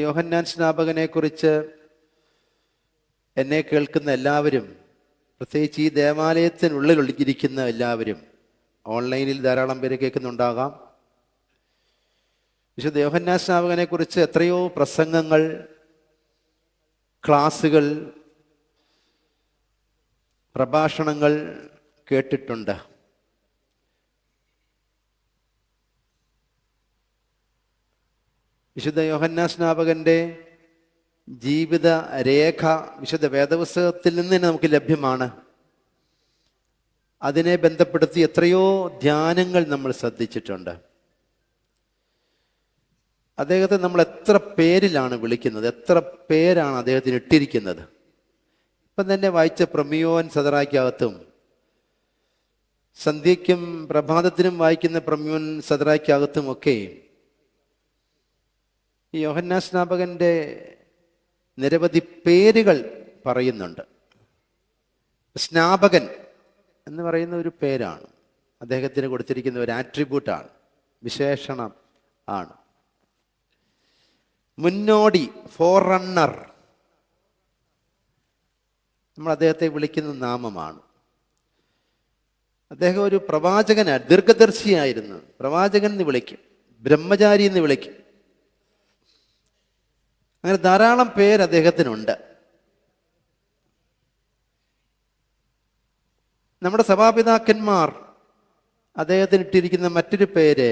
യോഹന്നാൻ സ്നാപകനെ കുറിച്ച് എന്നെ കേൾക്കുന്ന എല്ലാവരും, പ്രത്യേകിച്ച് ഈ ദേവാലയത്തിനുള്ളിൽ ഇരിക്കുന്ന എല്ലാവരും, ഓൺലൈനിൽ ധാരാളം പേര് കേൾക്കുന്നുണ്ടാകാം, വിശുദ്ധ യോഹന്നാൻ സ്നാപകനെ കുറിച്ച് എത്രയോ പ്രസംഗങ്ങൾ, ക്ലാസുകൾ, പ്രഭാഷണങ്ങൾ കേട്ടിട്ടുണ്ട്. വിശുദ്ധ യോഹന്നാൻ സ്നാപകൻ്റെ ജീവിത രേഖ വിശുദ്ധ വേദപുസ്തകത്തിൽ നിന്ന് തന്നെ നമുക്ക് ലഭ്യമാണ്. അതിനെ ബന്ധപ്പെടുത്തി എത്രയോ ധ്യാനങ്ങൾ നമ്മൾ ശ്രദ്ധിച്ചിട്ടുണ്ട്. അദ്ദേഹത്തെ നമ്മൾ എത്ര പേരിലാണ് വിളിക്കുന്നത്, എത്ര പേരാണ് അദ്ദേഹത്തിന് ഇട്ടിരിക്കുന്നത്. ഇപ്പം തന്നെ വായിച്ച പ്രമിയോൻ സദറായ്ക്കകത്തും സന്ധ്യയ്ക്കും പ്രഭാതത്തിനും വായിക്കുന്ന പ്രമിയോൻ സദറായ്ക്കകത്തുമൊക്കെ ഈ യോഹന്നാൻ സ്നാപകൻ്റെ നിരവധി പേരുകൾ പറയുന്നുണ്ട്. സ്നാപകൻ എന്ന് പറയുന്ന ഒരു പേരാണ്, അദ്ദേഹത്തിന് കൊടുത്തിരിക്കുന്ന ഒരു ആട്രിബ്യൂട്ടാണ്, വിശേഷണം ആണ്. മുന്നോടി, ഫോർറണ്ണർ, നമ്മൾ അദ്ദേഹത്തെ വിളിക്കുന്ന നാമമാണ്. അദ്ദേഹം ഒരു പ്രവാചകനാണ്, ദീർഘദർശിയായിരുന്നു. പ്രവാചകൻ എന്ന് വിളിക്കും, ബ്രഹ്മചാരി എന്ന് വിളിക്കും. അങ്ങനെ ധാരാളം പേര് അദ്ദേഹത്തിനുണ്ട്. നമ്മുടെ സഭാപിതാക്കന്മാർ അദ്ദേഹത്തിന് ഇട്ടിരിക്കുന്ന മറ്റൊരു പേര്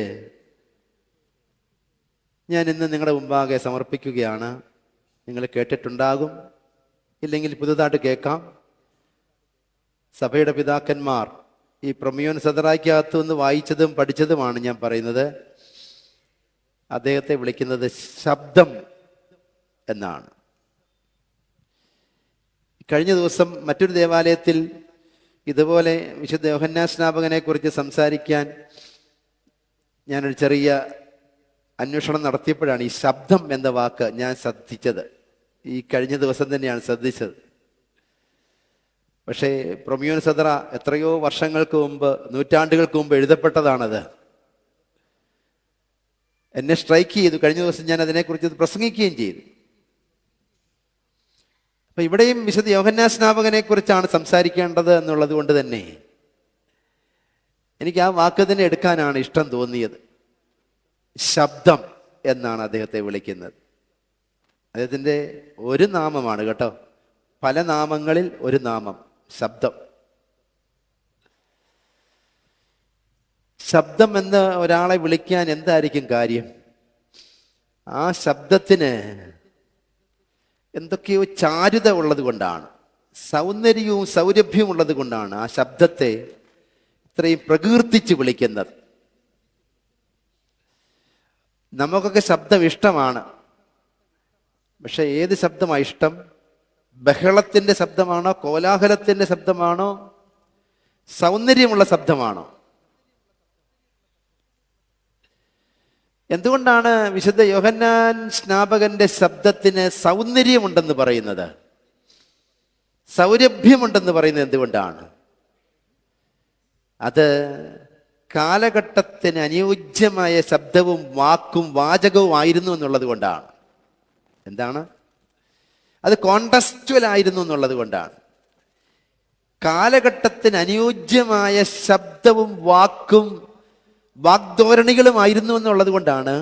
ഞാൻ ഇന്ന് നിങ്ങളുടെ മുമ്പാകെ സമർപ്പിക്കുകയാണ്. നിങ്ങൾ കേട്ടിട്ടുണ്ടാകും, ഇല്ലെങ്കിൽ പുതുതായിട്ട് കേൾക്കാം. സഭയുടെ പിതാക്കന്മാർ ഈ പ്രമിയോൻ സദറായ്ക്കകത്തു നിന്ന് വായിച്ചതും പഠിച്ചതുമാണ് ഞാൻ പറയുന്നത്. അദ്ദേഹത്തെ വിളിക്കുന്നത് ശബ്ദം എന്നാണ്. കഴിഞ്ഞ ദിവസം മറ്റൊരു ദേവാലയത്തിൽ ഇതുപോലെ വിശുദ്ധ യോഹന്നാൻ സ്നാപകനെ കുറിച്ച് സംസാരിക്കാൻ ഞാനൊരു ചെറിയ അന്വേഷണം നടത്തിയപ്പോഴാണ് ഈ ശബ്ദം എന്ന വാക്ക് ഞാൻ ശ്രദ്ധിച്ചത്. ഈ കഴിഞ്ഞ ദിവസം തന്നെയാണ് ശ്രദ്ധിച്ചത്. പക്ഷേ പ്രമിയോൻ സദറ എത്രയോ വർഷങ്ങൾക്ക് മുമ്പ്, നൂറ്റാണ്ടുകൾക്ക് മുമ്പ് എഴുതപ്പെട്ടതാണത്. എന്നെ സ്ട്രൈക്ക് ചെയ്തു. കഴിഞ്ഞ ദിവസം ഞാൻ അതിനെക്കുറിച്ച് പ്രസംഗിക്കുകയും ചെയ്തു. അപ്പൊ ഇവിടെയും വിശുദ്ധ യോഹന്നാൻ സ്നാപകനെ കുറിച്ചാണ് സംസാരിക്കേണ്ടത് എന്നുള്ളത് കൊണ്ട് തന്നെ എനിക്ക് ആ വാക്ക് തന്നെ എടുക്കാനാണ് ഇഷ്ടം തോന്നിയത്. ശബ്ദം എന്നാണ് അദ്ദേഹത്തെ വിളിക്കുന്നത്. അദ്ദേഹത്തിൻ്റെ ഒരു നാമമാണ് കേട്ടോ, പല നാമങ്ങളിൽ ഒരു നാമം, ശബ്ദം. ശബ്ദം എന്ന് ഒരാളെ വിളിക്കാൻ എന്തായിരിക്കും കാര്യം? ആ ശബ്ദത്തിന് എന്തൊക്കെയോ ചാരുത ഉള്ളത് കൊണ്ടാണ്, സൗന്ദര്യവും സൗരഭ്യവും ഉള്ളത് കൊണ്ടാണ് ആ ശബ്ദത്തെ ഇത്രയും പ്രകീർത്തിച്ച് വിളിക്കുന്നത്. നമുക്കൊക്കെ ശബ്ദം ഇഷ്ടമാണ്. പക്ഷെ ഏത് ശബ്ദമാണ് ഇഷ്ടം? ബഹളത്തിൻ്റെ ശബ്ദമാണോ, കോലാഹലത്തിൻ്റെ ശബ്ദമാണോ, സൗന്ദര്യമുള്ള ശബ്ദമാണോ? എന്തുകൊണ്ടാണ് വിശുദ്ധ യോഹന്നാൻ സ്നാപകന്റെ ശബ്ദത്തിന് സൗന്ദര്യമുണ്ടെന്ന് പറയുന്നത്, സൗരഭ്യമുണ്ടെന്ന് പറയുന്നത് എന്തുകൊണ്ടാണ്? അത് കാലഘട്ടത്തിന് അനുയോജ്യമായ ശബ്ദവും വാക്കും വാചകവും ആയിരുന്നു എന്നുള്ളത് കൊണ്ടാണ്. എന്താണ്? അത് കോണ്ടക്സ്റ്റുവൽ ആയിരുന്നു എന്നുള്ളത് കൊണ്ടാണ്. കാലഘട്ടത്തിന് അനുയോജ്യമായ ശബ്ദവും വാക്കും വാഗ്ധോരണികളുമായിരുന്നു എന്നുള്ളത് കൊണ്ടാണ്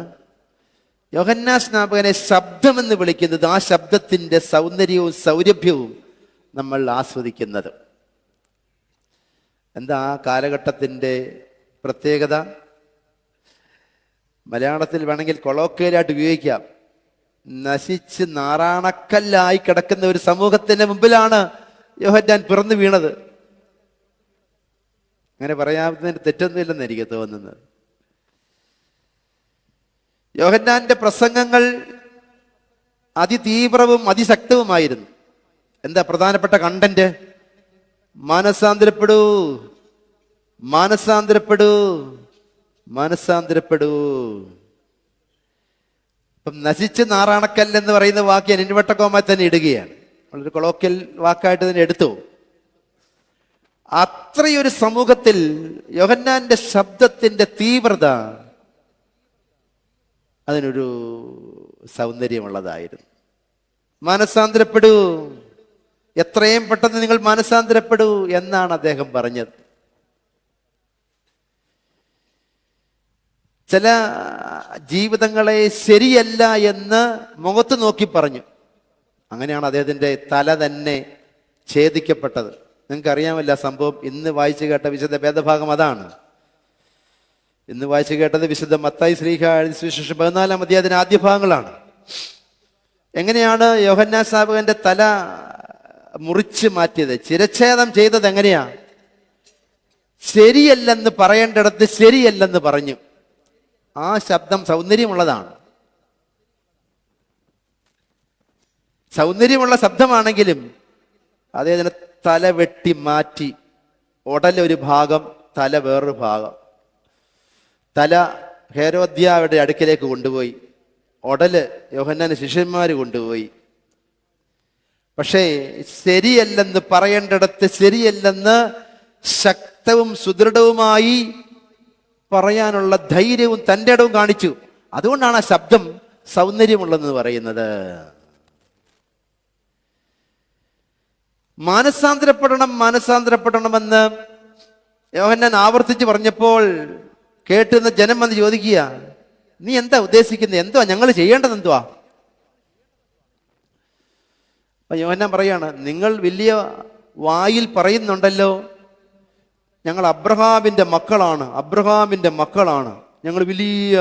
യോഹന്നാൻ സ്നാപകനെ ശബ്ദമെന്ന് വിളിക്കുന്നത്. ആ ശബ്ദത്തിൻ്റെ സൗന്ദര്യവും സൗരഭ്യവും നമ്മൾ ആസ്വദിക്കുന്നത്. എന്താ ആ കാലഘട്ടത്തിൻ്റെ പ്രത്യേകത? മലയാളത്തിൽ വേണമെങ്കിൽ കൊളോക്കിയലായിട്ട് ഉപയോഗിക്കാം. നശിച്ച് നാറാണക്കല്ലായി കിടക്കുന്ന ഒരു സമൂഹത്തിന്റെ മുമ്പിലാണ് യോഹന്നാൻ പിറന്നു വീണത്. അങ്ങനെ പറയാവുന്നതിന് തെറ്റൊന്നുമില്ലെന്ന് എനിക്ക് തോന്നുന്നത്. യോഹന്നാന്റെ പ്രസംഗങ്ങൾ അതിതീവ്രവും അതിശക്തവുമായിരുന്നു. എന്താ പ്രധാനപ്പെട്ട കണ്ടന്റ്? മാനസാന്തരപ്പെടൂ, മാനസാന്തരപ്പെടൂ, മാനസാന്തരപ്പെടൂ. ഇപ്പം നശിച്ച് നാറാണക്കല്ല് എന്ന് പറയുന്ന വാക്ക് ഞാൻ ഇൻവെർട്ടകോമയിൽ തന്നെ ഇടുകയാണ്. വളരെ കൊളോക്കിയൽ വാക്കായിട്ട് തന്നെ എടുത്തു. അത്രയൊരു സമൂഹത്തിൽ യോഹന്നാന്റെ ശബ്ദത്തിന്റെ തീവ്രത അതിനൊരു സൗന്ദര്യമുള്ളതായിരുന്നു. മാനസാന്തരപ്പെടൂ, എത്രയും പെട്ടെന്ന് നിങ്ങൾ മാനസാന്തരപ്പെടൂ എന്നാണ് അദ്ദേഹം പറഞ്ഞത്. ചില ജീവിതങ്ങളെ ശരിയല്ല എന്ന് മുഖത്ത് നോക്കി പറഞ്ഞു. അങ്ങനെയാണ് അദ്ദേഹത്തിൻ്റെ തല തന്നെ ഛേദിക്കപ്പെട്ടത്. നിങ്ങൾക്ക് അറിയാമല്ല സംഭവം. ഇന്ന് വായിച്ചു കേട്ട വിശുദ്ധ വേദഭാഗം അതാണ്. ഇന്ന് വായിച്ചു കേട്ടത് വിശുദ്ധ മത്തായി ശ്ലീഹാ എഴുതിയ സുവിശേഷം 14-ാം അധ്യായത്തിന്റെ ആദ്യ ഭാഗങ്ങളാണ്. എങ്ങനെയാണ് യോഹന്നാൻ സ്നാപകന്റെ തല മുറിച്ച് മാറ്റിയത്, ശിരച്ഛേദം ചെയ്തത് എങ്ങനെയാ? ശരിയല്ലെന്ന് പറയേണ്ടിടത്ത് ശരിയല്ലെന്ന് പറഞ്ഞു. ആ ശബ്ദം സൗന്ദര്യമുള്ളതാണ്. സൗന്ദര്യമുള്ള ശബ്ദമാണെങ്കിലും അദ്ദേഹത്തിന് തല വെട്ടി മാറ്റി. ഉടലൊരു ഭാഗം, തല വേറൊരു ഭാഗം. തല ഹേരോദ്യായുടെ അടുക്കലേക്ക് കൊണ്ടുപോയി, ഉടല് യോഹന്നാന്റെ ശിഷ്യന്മാർ കൊണ്ടുപോയി. പക്ഷേ ശരിയല്ലെന്ന് പറയേണ്ടിടത്ത് ശരിയല്ലെന്ന് ശക്തവും സുദൃഢവുമായി പറയാനുള്ള ധൈര്യവും തൻ്റെ ഇടവും കാണിച്ചു. അതുകൊണ്ടാണ് ആ ശബ്ദം സൗന്ദര്യമുള്ളതെന്ന് പറയുന്നത്. മാനസാന്തരപ്പെടണമെന്ന് യോഹന്നാൻ ആവർത്തിച്ച് പറഞ്ഞപ്പോൾ കേട്ടുന്ന ജനം വന്ന് ചോദിക്കുക, നീ എന്താ ഉദ്ദേശിക്കുന്നത്? എന്തുവാ ഞങ്ങൾ ചെയ്യേണ്ടത്? എന്തുവാ? അപ്പൊ യോഹന്നാൻ പറയാണ്, നിങ്ങൾ വലിയ വായിൽ പറയുന്നുണ്ടല്ലോ, ഞങ്ങൾ അബ്രഹാമിൻ്റെ മക്കളാണ്, ഞങ്ങൾ വലിയ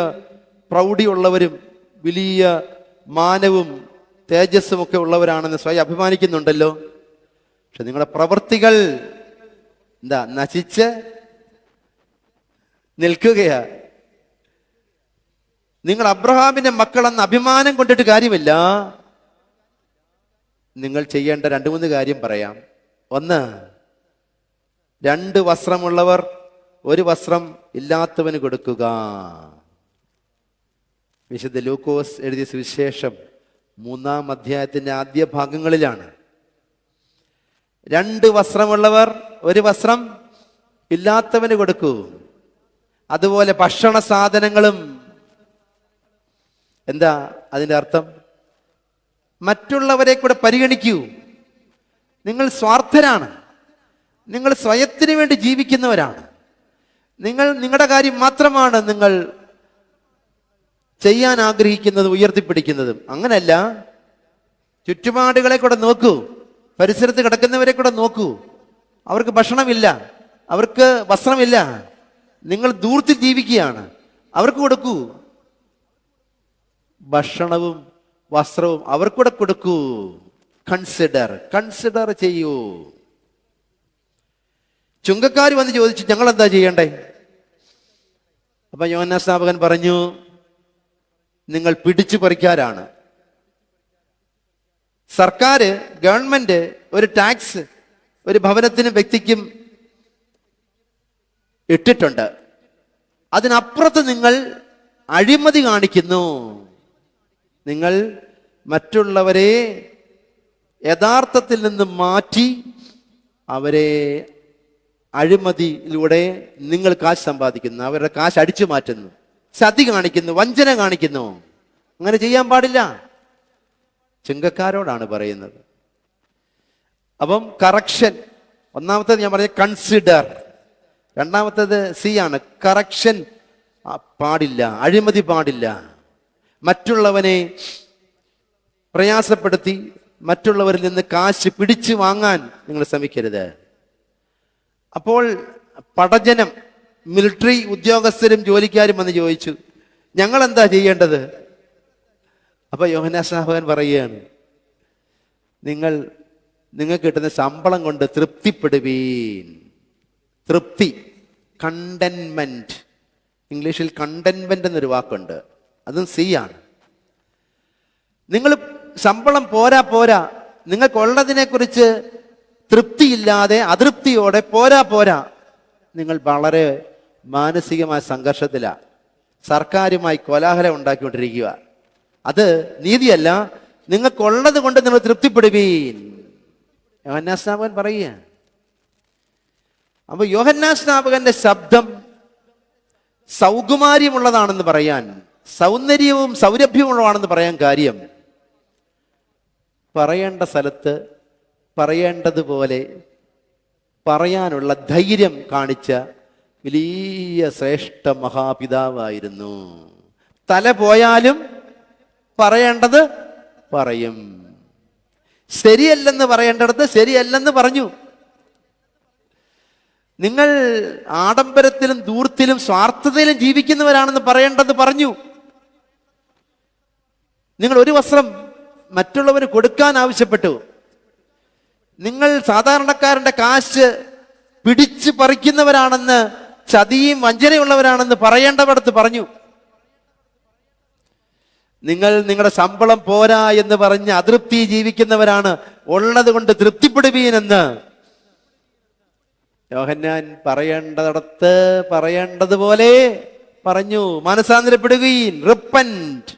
പ്രൗഢിയുള്ളവരും വലിയ മാനവും തേജസ്സും ഒക്കെ ഉള്ളവരാണെന്ന് സ്വയം അഭിമാനിക്കുന്നുണ്ടല്ലോ. പക്ഷെ നിങ്ങളുടെ പ്രവൃത്തികൾ എന്താ? നശിച്ച് നിൽക്കുകയാ. നിങ്ങൾ അബ്രഹാമിന്റെ മക്കളെന്ന് അഭിമാനം കൊണ്ടിട്ട് കാര്യമില്ല. നിങ്ങൾ ചെയ്യേണ്ട 2-3 കാര്യം പറയാം. ഒന്ന്, 2 വസ്ത്രമുള്ളവർ 1 വസ്ത്രം ഇല്ലാത്തവന് കൊടുക്കുക. വിശുദ്ധ ലൂക്കോസ് എഴുതിയ സുവിശേഷം 3-ാം അധ്യായത്തിന്റെ ആദ്യ ഭാഗങ്ങളിലാണ്. 2 വസ്ത്രമുള്ളവർ 1 വസ്ത്രം ഇല്ലാത്തവന് കൊടുക്കൂ. അതുപോലെ ഭക്ഷണ സാധനങ്ങളും. എന്താ അതിൻ്റെ അർത്ഥം? മറ്റുള്ളവരെ കൂടെ പരിഗണിക്കൂ. നിങ്ങൾ സ്വാർത്ഥരാണ്, നിങ്ങൾ സ്വയത്തിന് വേണ്ടി ജീവിക്കുന്നവരാണ്. നിങ്ങളുടെ കാര്യം മാത്രമാണ് നിങ്ങൾ ചെയ്യാൻ ആഗ്രഹിക്കുന്നതും ഉയർത്തിപ്പിടിക്കുന്നതും. അങ്ങനല്ല, ചുറ്റുപാടുകളെ കൂടെ നോക്കൂ, പരിസരത്ത് കിടക്കുന്നവരെ കൂടെ നോക്കൂ. അവർക്ക് ഭക്ഷണമില്ല, അവർക്ക് വസ്ത്രമില്ല, നിങ്ങൾ ദൂരത്തിൽ ജീവിക്കുകയാണ്, അവർക്ക് കൊടുക്കൂ. ഭക്ഷണവും വസ്ത്രവും അവർക്കൂടെ കൊടുക്കൂ. കൺസിഡർ ചെയ്യൂ. ചുങ്കക്കാർ വന്ന് ചോദിച്ചു, ഞങ്ങൾ എന്താ ചെയ്യണ്ടേ? അപ്പൊ യോഹന്നാൻ സ്നാപകൻ പറഞ്ഞു, നിങ്ങൾ പിടിച്ചു പറിക്കാരാണ്. സർക്കാർ, ഗവൺമെന്റ് ഒരു ടാക്സ് ഒരു ഭവനത്തിനും വ്യക്തിക്കും ഇട്ടിട്ടുണ്ട്. അതിനപ്പുറത്ത് നിങ്ങൾ അഴിമതി കാണിക്കുന്നു. നിങ്ങൾ മറ്റുള്ളവരെ യഥാർത്ഥത്തിൽ നിന്ന് മാറ്റി അവരെ അഴിമതിയിലൂടെ നിങ്ങൾ കാശ് സമ്പാദിക്കുന്നു, അവരുടെ കാശ് അടിച്ചു മാറ്റുന്നു, ചതി കാണിക്കുന്നു, വഞ്ചന കാണിക്കുന്നു. അങ്ങനെ ചെയ്യാൻ പാടില്ല. ചുങ്കക്കാരോടാണ് പറയുന്നത്. അപ്പം കറക്ഷൻ, ഒന്നാമത്തേത് ഞാൻ പറഞ്ഞ കൺസിഡർ, രണ്ടാമത്തേത് സി ആണ്, കറക്ഷൻ പാടില്ല, അഴിമതി പാടില്ല. മറ്റുള്ളവനെ പ്രയാസപ്പെടുത്തി മറ്റുള്ളവരിൽ നിന്ന് കാശ് പിടിച്ചു വാങ്ങാൻ നിങ്ങൾ ശ്രമിക്കരുത്. അപ്പോൾ പടജനം, മിലിറ്ററി ഉദ്യോഗസ്ഥരും ജോലിക്കാരും വന്ന് ചോദിച്ചു, ഞങ്ങൾ എന്താ ചെയ്യേണ്ടത്? അപ്പൊ യോഹന്നാൻ സ്നാപകൻ പറയുകയാണ്, നിങ്ങൾക്ക് കിട്ടുന്ന ശമ്പളം കൊണ്ട് തൃപ്തിപ്പെടുവീൻ. തൃപ്തി, കണ്ടന്റ്മെന്റ്. ഇംഗ്ലീഷിൽ കണ്ടന്റ്മെന്റ് എന്നൊരു വാക്കുണ്ട്, അതും സി ആണ്. നിങ്ങൾ ശമ്പളം പോരാ, നിങ്ങൾക്കുള്ളതിനെ കുറിച്ച് തൃപ്തിയില്ലാതെ അതൃപ്തിയോടെ പോരാ, നിങ്ങൾ വളരെ മാനസികമായ സംഘർഷത്തിലാണ്. സർക്കാരുമായി കോലാഹലം ഉണ്ടാക്കിക്കൊണ്ടിരിക്കുക. അത് നീതിയല്ല. നിങ്ങൾക്കുള്ളത് കൊണ്ട് നിങ്ങൾ തൃപ്തിപ്പെടുവീൻ. യോഹന്നാൻ സ്നാപകൻ പറയുക. അപ്പൊ യോഹന്നാൻ സ്നാപകന്റെ ശബ്ദം സൗകുമാര്യമുള്ളതാണെന്ന് പറയാൻ സൗന്ദര്യവും സൗരഭ്യവുമാണെന്ന് പറയാൻ കാര്യം, പറയേണ്ട സ്ഥലത്ത് പറയേണ്ടതുപോലെ പറയാനുള്ള ധൈര്യം കാണിച്ച വലിയ ശ്രേഷ്ഠ മഹാപിതാവായിരുന്നു. തല പോയാലും പറയേണ്ടത് പറയും, ശരിയല്ലെന്ന് പറയേണ്ടടുത്ത് ശരിയല്ലെന്ന് പറഞ്ഞു. നിങ്ങൾ ആഡംബരത്തിലും ധൂർത്തിലും സ്വാർത്ഥതയിലും ജീവിക്കുന്നവരാണെന്ന് പറയേണ്ടത് പറഞ്ഞു. നിങ്ങൾ ഒരു വസ്ത്രം മറ്റുള്ളവന് കൊടുക്കാൻ ആവശ്യപ്പെട്ടു. നിങ്ങൾ സാധാരണക്കാരന്റെ കാശ് പിടിച്ചു പറിക്കുന്നവരാണെന്ന്, ചതിയും വഞ്ചനയുള്ളവരാണെന്ന് പറയേണ്ടവടത്ത് പറഞ്ഞു. നിങ്ങൾ നിങ്ങളുടെ ശമ്പളം പോരാ എന്ന് പറഞ്ഞ് അതൃപ്തി ജീവിക്കുന്നവരാണ്, ഉള്ളത് കൊണ്ട് തൃപ്തിപ്പെടുവീനെന്ന് യോഹന്നാൻ പറയേണ്ടടത്ത് പറയേണ്ടതുപോലെ പറഞ്ഞു. മാനസാന്തരപ്പെടുകയും, റിപ്പന്റ്.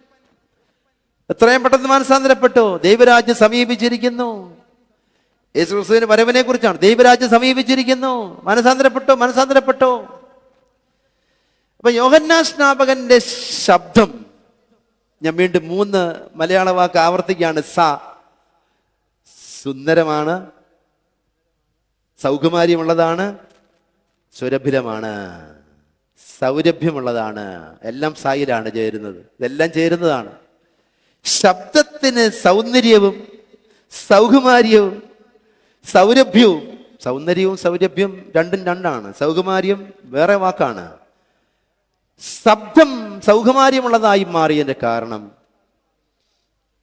എത്രയും പെട്ടെന്ന് മാനസാന്തരപ്പെട്ടു. ദൈവരാജ്യം സമീപിച്ചിരിക്കുന്നു. യേശുക്രിസ്തുവിന്റെ വരവിനെ കുറിച്ചാണ്. ദൈവരാജ്യം സമീപിച്ചിരിക്കുന്നു. മനസാന്തരപ്പെട്ടു. അപ്പൊ യോഹന്നാൻ സ്നാപകന്റെ ശബ്ദം, ഞാൻ വീണ്ടും 3 മലയാള വാക്ക് ആവർത്തിക്കുകയാണ്. സുന്ദരമാണ്, സൗകുമാര്യമുള്ളതാണ്, സുരഭിലമാണ്, സൗരഭ്യമുള്ളതാണ്. എല്ലാം സായിലാണ് ചേരുന്നത്. ഇതെല്ലാം ചേരുന്നതാണ്. ശബ്ദത്തിന് സൗന്ദര്യവും സൗകുമാര്യവും സൗരഭ്യവും. സൗന്ദര്യവും സൗരഭ്യം രണ്ടും രണ്ടാണ്. സൗകുമാര്യം വേറെ വാക്കാണ്. ശബ്ദം സൗകുമാര്യമുള്ളതായി മാറിയതിന്റെ കാരണം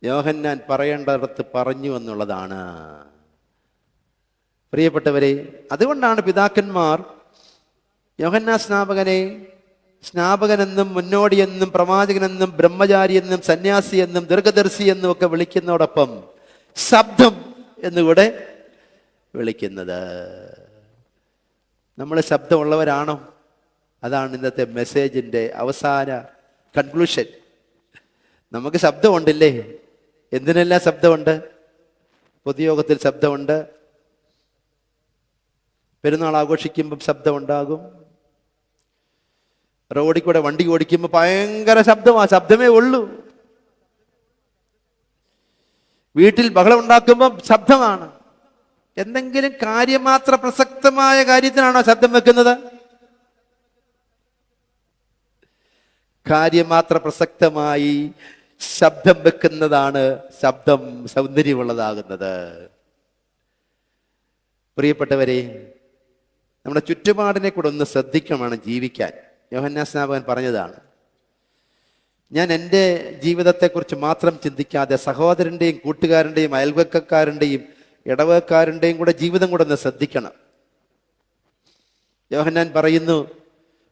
യോഹന്നാൻ പറയേണ്ടടത്ത് പറഞ്ഞു എന്നുള്ളതാണ്. പ്രിയപ്പെട്ടവരെ, അതുകൊണ്ടാണ് പിതാക്കന്മാർ യോഹന്നാൻ സ്നാപകനെ സ്നാപകനെന്നും മുന്നോടിയെന്നും പ്രവാചകനെന്നും ബ്രഹ്മചാരിയെന്നും സന്യാസി എന്നും ദീർഘദർശി എന്നും ഒക്കെ വിളിക്കുന്നതോടൊപ്പം ശബ്ദം എന്നുകൂടെ വിളിക്കുന്നത്. നമ്മൾ ശബ്ദമുള്ളവരാണോ? അതാണ് ഇന്നത്തെ മെസ്സേജിന്റെ അവസാന കൺക്ലൂഷൻ. നമുക്ക് ശബ്ദമുണ്ടല്ലേ? എന്തിനെല്ലാം ശബ്ദമുണ്ട്? പൊതുയോഗത്തിൽ ശബ്ദമുണ്ട്, പെരുന്നാൾ ആഘോഷിക്കുമ്പം ശബ്ദമുണ്ടാകും, റോഡിൽ കൂടെ വണ്ടി ഓടിക്കുമ്പോൾ ഭയങ്കര ശബ്ദമാണ്, ശബ്ദമേ ഉള്ളൂ. വീട്ടിൽ ബഹളം ഉണ്ടാക്കുമ്പോൾ ശബ്ദമാണ്. എന്തെങ്കിലും കാര്യമാത്ര പ്രസക്തമായ കാര്യത്തിനാണോ ശബ്ദം വെക്കുന്നത്? കാര്യമാത്ര പ്രസക്തമായി ശബ്ദം വെക്കുന്നതാണ് ശബ്ദം സൗന്ദര്യമുള്ളതാകുന്നത്. പ്രിയപ്പെട്ടവരെ, നമ്മുടെ ചുറ്റുപാടിനെ കൂടെ ഒന്ന് ശ്രദ്ധിക്കണം ജീവിക്കാൻ. യോഹന്നാൻ സ്നാപകൻ പറഞ്ഞതാണ്, ഞാൻ എൻ്റെ ജീവിതത്തെക്കുറിച്ച് മാത്രം ചിന്തിക്കാതെ സഹോദരൻ്റെയും കൂട്ടുകാരൻ്റെയും അയൽവക്കക്കാരൻ്റെയും ഇടവക്കാരൻ്റെയും കൂടെ ജീവിതം കൂടെ ഒന്ന് ശ്രദ്ധിക്കണം. യോഹന്നാൻ പറയുന്നു,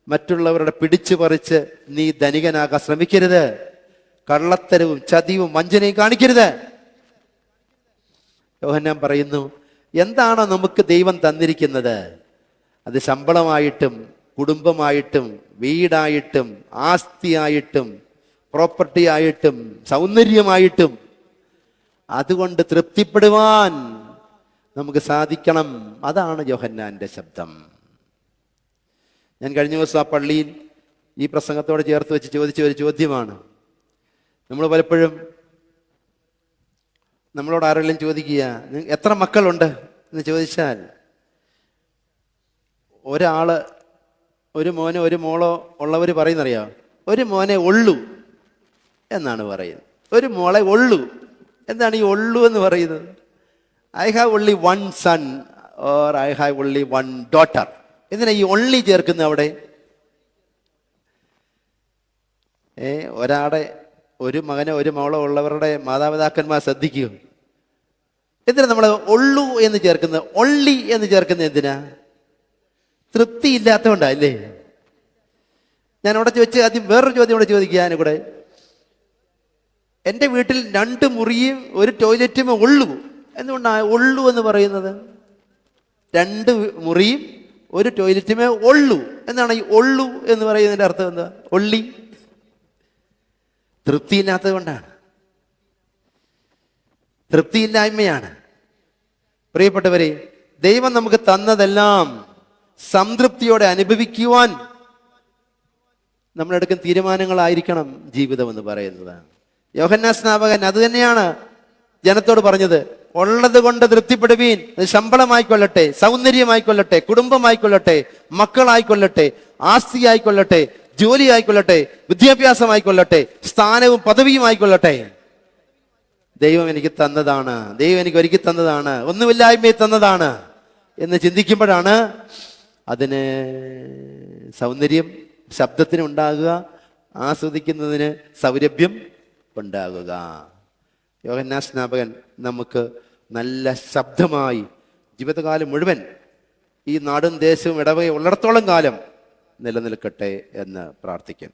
മറ്റുള്ളവരുടെ പിടിച്ചു പറിച്ച് നീ ധനികനാകാൻ ശ്രമിക്കരുത്. കള്ളത്തരവും ചതിയും വഞ്ചനയും കാണിക്കരുത്. യോഹന്നാൻ പറയുന്നു, എന്താണോ നമുക്ക് ദൈവം തന്നിരിക്കുന്നത്, അത് ശമ്പളമായിട്ടും കുടുംബമായിട്ടും വീടായിട്ടും ആസ്തിയായിട്ടും പ്രോപ്പർട്ടി ആയിട്ടും സൗന്ദര്യമായിട്ടും, അതുകൊണ്ട് തൃപ്തിപ്പെടുവാൻ നമുക്ക് സാധിക്കണം. അതാണ് യോഹന്നാന്റെ ശബ്ദം. ഞാൻ കഴിഞ്ഞ ദിവസം ആ പള്ളിയിൽ ഈ പ്രസംഗത്തോട് ചേർത്ത് വെച്ച് ചോദിച്ച ഒരു ചോദ്യമാണ്. നമ്മൾ പലപ്പോഴും നമ്മളോട് ആരെങ്കിലും ചോദിക്കുക, എത്ര മക്കളുണ്ട് എന്ന് ചോദിച്ചാൽ, ഒരാള് ഒരു മോനോ ഒരു മോളോ ഉള്ളവർ പറയുന്നറിയാം, ഒരു മോനെ ഉള്ളൂ എന്നാണ് പറയുന്നത്. ഒരു മോളെ ഉള്ളൂ. എന്താണ് ഈ ഉള്ളൂ എന്ന് പറയുന്നത്? I have only one son or I have only one daughter. എന്തിനാ ഈ ഒൺലി ചേർക്കുന്നത് അവിടെ? ഒരാടെ ഒരു മകനോ ഒരു മോളോ ഉള്ളവരുടെ മാതാപിതാക്കന്മാർ ശ്രദ്ധിക്കൂ. എന്തിനാ നമ്മൾ ഉള്ളൂ എന്ന് ചേർക്കുന്നത്? ഒൺലി എന്ന് ചേർക്കുന്നത് എന്തിനാ? തൃപ്തി ഇല്ലാത്തതുകൊണ്ടാ അല്ലേ? ഞാൻ അവിടെ ചോദിച്ച് ആദ്യം വേറൊരു ചോദ്യം കൂടെ ചോദിക്കുക. ഞാനും കൂടെ, എൻ്റെ വീട്ടിൽ 2 മുറിയും ഒരു ടോയ്ലറ്റുമേ ഉള്ളൂ. എന്തുകൊണ്ടാണ് ഉള്ളൂ എന്ന് പറയുന്നത്? 2 മുറിയും ഒരു ടോയ്ലറ്റുമേ ഉള്ളൂ എന്നാണ് ഈ ഉള്ളൂ എന്ന് പറയുന്നതിൻ്റെ അർത്ഥം എന്താ? ഒള്ളി. തൃപ്തിയില്ലാത്തത് കൊണ്ടാണ്, തൃപ്തിയില്ലായ്മയാണ്. പ്രിയപ്പെട്ടവരെ, ദൈവം നമുക്ക് തന്നതെല്ലാം സംതൃപ്തിയോടെ അനുഭവിക്കുവാൻ നമ്മളെടുക്കുന്ന തീരുമാനങ്ങളായിരിക്കണം ജീവിതം എന്ന് പറയുന്നത്. യോഹന്നാൻ സ്നാപകൻ അത് തന്നെയാണ് ജനത്തോട് പറഞ്ഞത്. ഉള്ളത് കൊണ്ട് തൃപ്തിപ്പെടുവീൻ. അത് ശമ്പളമായിക്കൊള്ളട്ടെ, സൗന്ദര്യമായിക്കൊള്ളട്ടെ, കുടുംബമായിക്കൊള്ളട്ടെ, മക്കളായിക്കൊള്ളട്ടെ, ആസ്തി ആയിക്കൊള്ളട്ടെ, ജോലി ആയിക്കൊള്ളട്ടെ, വിദ്യാഭ്യാസമായിക്കൊള്ളട്ടെ, സ്ഥാനവും പദവിയും ആയിക്കൊള്ളട്ടെ, ദൈവം എനിക്ക് തന്നതാണ്, ദൈവം എനിക്ക് ഒരുക്കി തന്നതാണ്, ഒന്നുമില്ലായ്മയെ തന്നതാണ് എന്ന് ചിന്തിക്കുമ്പോഴാണ് അതിന് സൗന്ദര്യം ശബ്ദത്തിന് ഉണ്ടാകുക, ആസ്വദിക്കുന്നതിന് സൗരഭ്യം ഉണ്ടാകുക. യോഹന്നാൻ സ്നാപകൻ നമുക്ക് നല്ല ശബ്ദമായി ജീവിതകാലം മുഴുവൻ ഈ നാടും ദേശവും ഇടവകയും ഉള്ളിടത്തോളം കാലം നിലനിൽക്കട്ടെ എന്ന് പ്രാർത്ഥിക്കും.